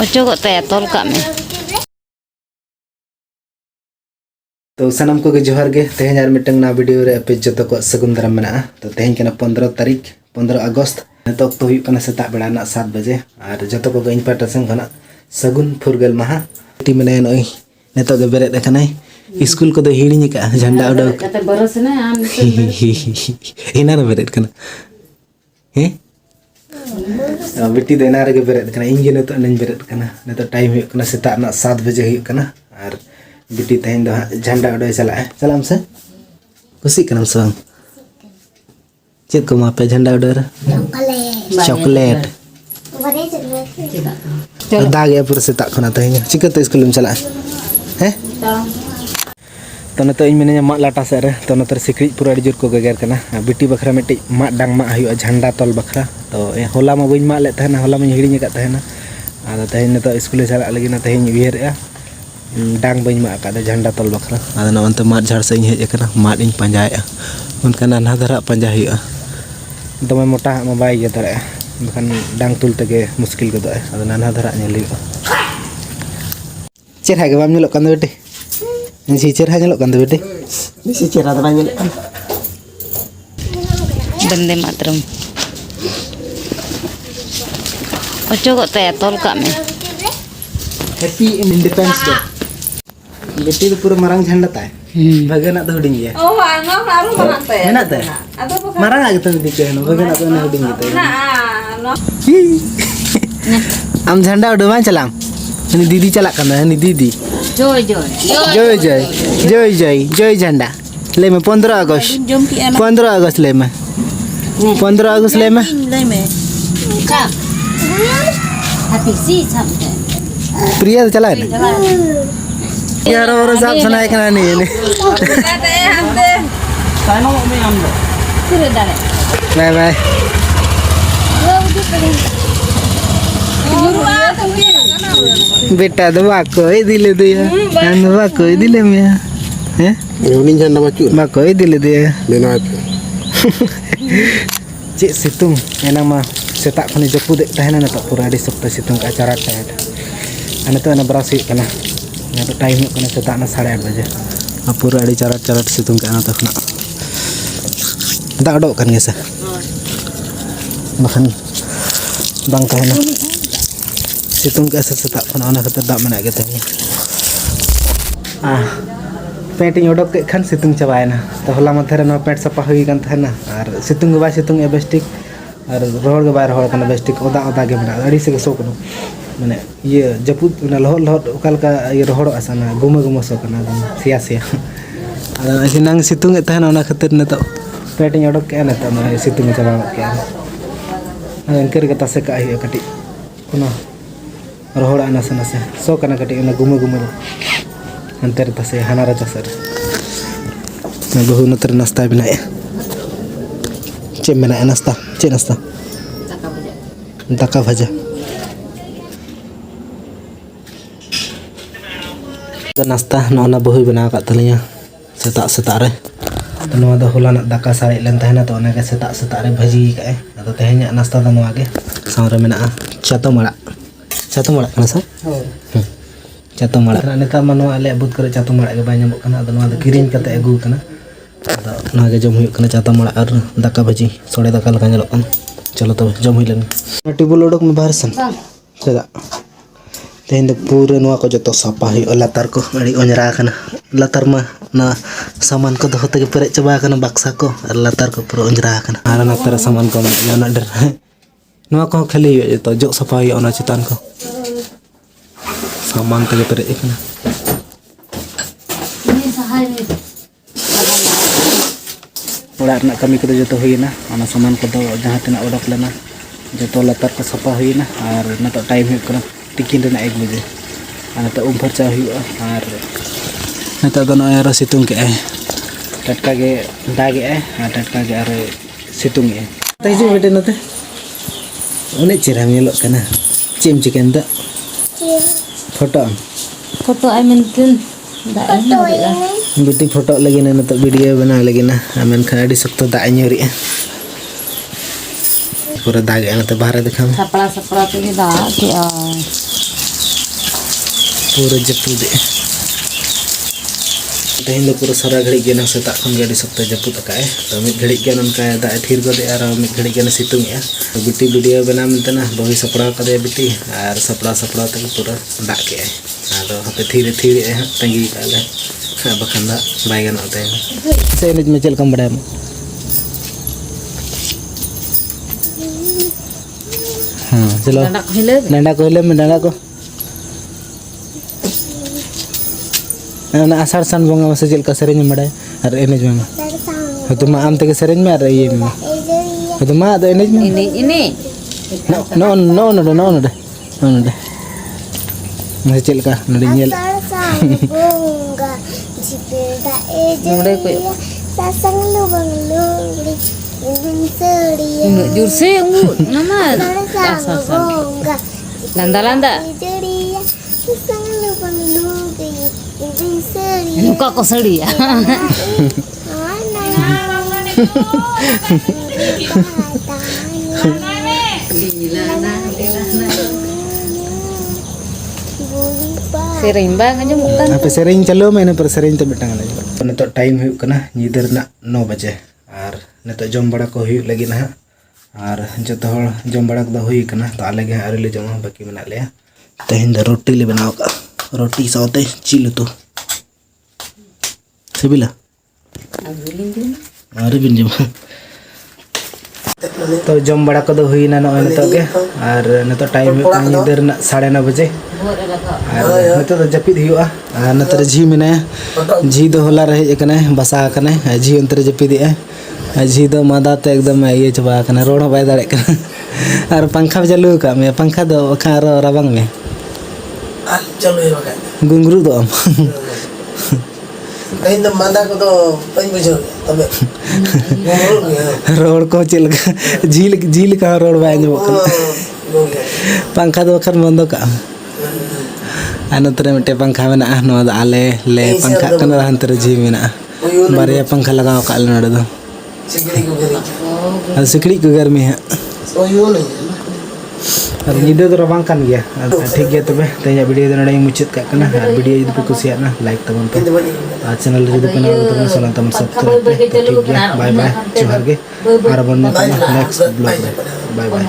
Ojo kok tetol kami. तो सनम को जोहार गे तेहन यार मिटंग ना वीडियो रे पे जतो को सगुन दराम मेना तो तेहन केना 15 तारीख 15 अगस्त तो तो हुई कना सेता बेड़ा ना 7 बजे और जतो को गइन पाटा संग खना सगुन फुरगल महा टी मने नई नेतो गे बेरे देखनाई स्कूल को दो हिड़ी का झंडा उडो Kata boros na am. इना रे बेरे कना हे बेटी देना रे बेरे देखना इंगे नेतो नन बेरे कना नेतो टाइम हुई कना सेता ना 7 बजे हुई कना और बेटी तेहन दो झंडा उडो चलाम से खुशी कनम संग चेत को मापे झंडा उडो चॉकलेट दागे पूरा सेता खना तेहन चिका तो स्कूल में चला हैं तो नतो इन मिने मा लाटा से रे तो नतर सिकरी पूरा जोर को गगेर कना बेटी बखरा मिट्टी मा डांग मा हुई झंडा तल बखरा तो होला मा बइन मा ले तहना होला मा हिड़ी का तहना आदा तहन नतो स्कूल चला लगी ना तहन उयहर डांग बइन मा का झंडा तल बखरा आदा नवंत मार झाड़ से हेज कना माड इन पंजाया उनका नाना धरा पंजा हुआ दमे मोटा मा बाय गे दरे बखान डांग तुल तगे मुश्किल गदो आदा नाना धरा नेल हुआ चेहरा के बाम नेलो कन बेटी सी चेहरा नेलो कन बेटी सी चेहरा तो नेलो कन Bende matram. Ojo kok tetol kami. Happy independence day बेटी तो पूरा मारंग झंडा ताय भगना तो हुडिंग गया Oh, ano klaro manate. हेना ताय Ato po मारंग आगे तो दिखे न भगना तो ना हुडिंग ताय na ano. हम झंडा उडवा चलाम नि दीदी चला कना नि दीदी Joy joy. जय जय जय जय जय झंडा ले में 15 अगस्त Jom pi ano. 15 अगस्त ले में 15 अगस्त ले में Lay me. Kak. Hati si sampai. प्रिया तो चला है यार और साहब सुनाए कना नहीं ने Ate ante. सानो में हम Sudah dah. Bye bye Guru ato pi kana. बेटा दवा कोई दिले दिया हम दवा कोई दिले में हैं Ini janda baju मा कोई दिले दिया lena itu. cik situng enak mah setak kena jepu dek tahan anak tak pura di sokta situng ke acara saya anak tu anak berasi kena anak tu time kena setak na 8:30 baje pura di cara situng ke anak tu kena tak ada kan guys bahkan bang tahan situng ke setak kena anak kata tak mana gitu painting उडक के खान सितुंग चबायना तो होला मथेरे न paint Sapa हुई कान थना और सितुंग बा सितुंग एबेस्टिक और रोहड़ के बाहर रोहड़ कना बेस्टिक ओदा ओदा के बना अड़ी से सो कनो माने ये जपुत न लहर लहर ओकाल का ये रोहड़ आसाना गुम गुम सो कना सिया सिया अदा ऐसे नंग सितुंग ए थना ना खातिर न तो पेंटिंग उडक के न तो न सितुंग चबा के इनकर के तसे का ही कटी कोना रोहड़ आना सना से सो कना कटी न गुम गुम अंतर तसे हनारा चसर मैं बहु नतर नाश्ता बनाए चे बनाए नाश्ता चे नाश्ता दाका भजा नाश्ता नौना बहु बना का तलिया सेता सेता रे नवा द होला ना दाका सारे लेन तहना तो ओना के सेता सेता रे भजी का तो तेहnya नाश्ता द नवा के सामरे मेना चातो मड़ा कना सा चातो मड़ा नेता मनवा ले बुत करे चातो मड़ा के बाय नामो कना अद नवा द किरिन कते अगु कना अद ना के जम हुई कना चातो मड़ा और दाका भाजी सोडे दाका लगा नेलो कन चलो तो जम हुई लन टेबल ओडक में बाहर सन चला तेन द पूरे नवा को जतो सापा हुई लातार को अड़ी ओंजरा कना लातार मा ना सामान को दोते के पेरे चबा कना बक्सा को और लातार को पूरा ओंजरा कना आर ना तेरा सामान को ना डर नवा को खाली जतो जो सापा हुई ओना चितान को सामान तक पेरे इकना ओड़ा ना कमी को जो हुईना ओना सामान को जहां तना ओडक लेना जो लातार को सफा हुईना और ना तो टाइम हुई कना टिकिन रेना 1 बजे और तो उम फरचा हुआ और नता दो नया सितुंग के टटका के दागे टटका के और सितुंग ए तई बेटे नते उन्हें चेहरा मेलो कना चिम चिकन द photo Foto ay mintin. Daan mo. बिटी फोटो लगी ना तो वीडियो बना लगी ना मेनखान अड़ी सख्त दाग ᱧᱩᱨᱤ पूरा दाग ना तो बाहर देखा सपड़ा सपड़ा तो ये दाग के पूरा जपूद तेहन दो पूरा सारा घड़ी के सेता खन अड़ी सख्त जपूद अकाए तो मिद घड़ी के उनका दाग थीर गदे और मिद घड़ी के सितुंग तो बिटी वीडियो बना मनते ना बहु सपड़ा कदे बिटी और सपड़ा सपड़ा तक पूरा दाग के आदो हपे थीरे थीरे तंगी काले बखान बै गनते से एनज में चलकम बड़ा हाँ चलो डांडा को हिले में डांडा को आषाढ़ सान बंगा में से चलका सेरेंज बड़ा और एनज में तो मा आम तक सेरेंज में और ये में तो मा तो एनज में ini no no no no no no मैं चलका नडी नेल nore ko sasang lubang lubri indun seria jur se ungu nama sasang landa landa jeria sasang lubang lubri indun seria muka ko sari ya sering banget aja muka apa sering चलो मैंने पर sering तो बेटा तो नितो time हुई कना neither ना 9 बजे और नितो जम बड़ा को हुई लगी ना और जत हर जम बड़ा को हुई कना तो आले गे आरे ले जमा बाकी बना ले तेहन द रोटी ले बनाओ का रोटी साथे चिल तो सिबिला अरे बिन जमा तो जम बड़ा को हुई ना न नितो के और नितो टाइम हुई कना नीदर ना 9:30 बजे नितो तो जपिद हुआ और नतर झी में झी दो होला रहे कने बसा कने झी अंतर जपिद झी दो मादा तो एकदम ये चबा कने रोड बाय दाड़े कने और पंखा चालू का में पंखा दो खा रबांग में चालू है बका गुंगरू दो कहीं तो मादा को तो पई बुझो तबे रोड को चल झील झील का रोड बाय जो पंखा दो खर बंद का अनंतर मिटे पंखा में ना आले ले पंखा कन हंतर जी में बारे पंखा लगाओ का नड़े दो सिकड़ी को गरी सिकड़ी को गर्मी है ओ यो नहीं और नींद तो रबांग कान गया ठीक गया तबे तेया वीडियो दो नड़े मुचित का कना और वीडियो यदि पे कुसिया ना लाइक तबन पे और चैनल रे दो कना तो सोना तम सब्सक्राइब ठीक गया बाय बाय जोहार के और बन नेक्स्ट ब्लॉग बाय बाय